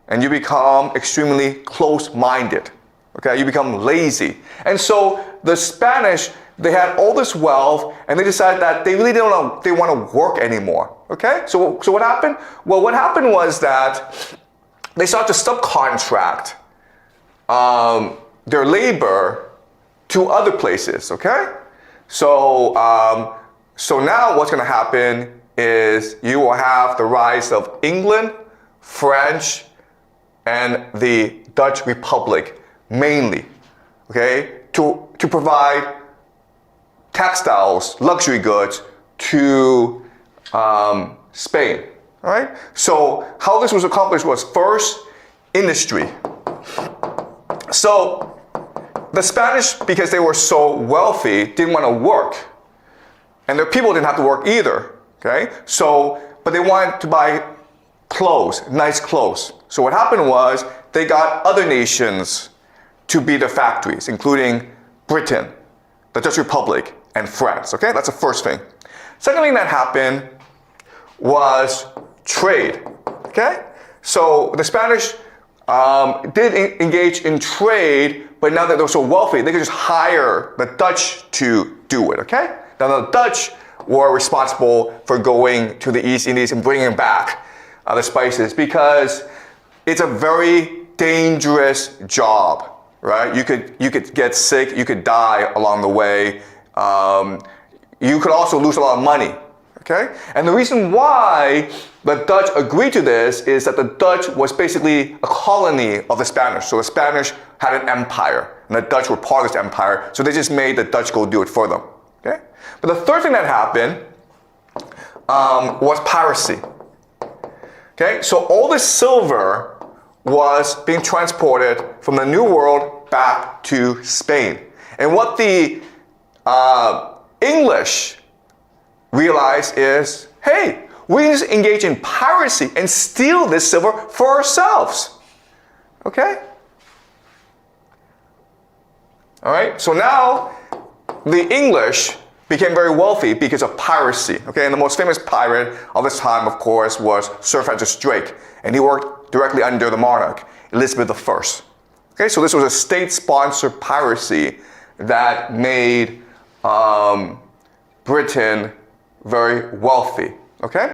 and you become extremely close-minded. Okay, you become lazy. And so the Spanish, they had all this wealth, and they decided that they really want to work anymore. Okay, so what happened? Well, what happened was that they started to subcontract their labor to other places. Okay, so now what's going to happen is you will have the rise of England, French, and the Dutch Republic mainly, okay, to provide textiles, luxury goods to Spain, all right? So how this was accomplished was first, industry. So the Spanish, because they were so wealthy, didn't want to work. And their people didn't have to work either, okay? So, but they wanted to buy clothes, nice clothes. So what happened was they got other nations to be their factories, including Britain, the Dutch Republic, and France, okay? That's the first thing. Second thing that happened was trade, okay? So the Spanish did engage in trade, but now that they're so wealthy, they could just hire the Dutch to do it, okay? Now the Dutch were responsible for going to the East Indies and bringing back the spices, because it's a very dangerous job, right? You could get sick, you could die along the way. You could also lose a lot of money, okay? And the reason why the Dutch agreed to this is that the Dutch was basically a colony of the Spanish. So the Spanish had an empire, and the Dutch were part of this empire, so they just made the Dutch go do it for them, okay? But the third thing that happened was piracy. Okay, so all this silver was being transported from the New World back to Spain. And what the English realized is, hey, we can just engage in piracy and steal this silver for ourselves. Okay? All right, so now the English became very wealthy because of piracy. Okay, and the most famous pirate of this time, of course, was Sir Francis Drake, and he worked directly under the monarch, Elizabeth I. Okay, so this was a state-sponsored piracy that made Britain very wealthy. Okay.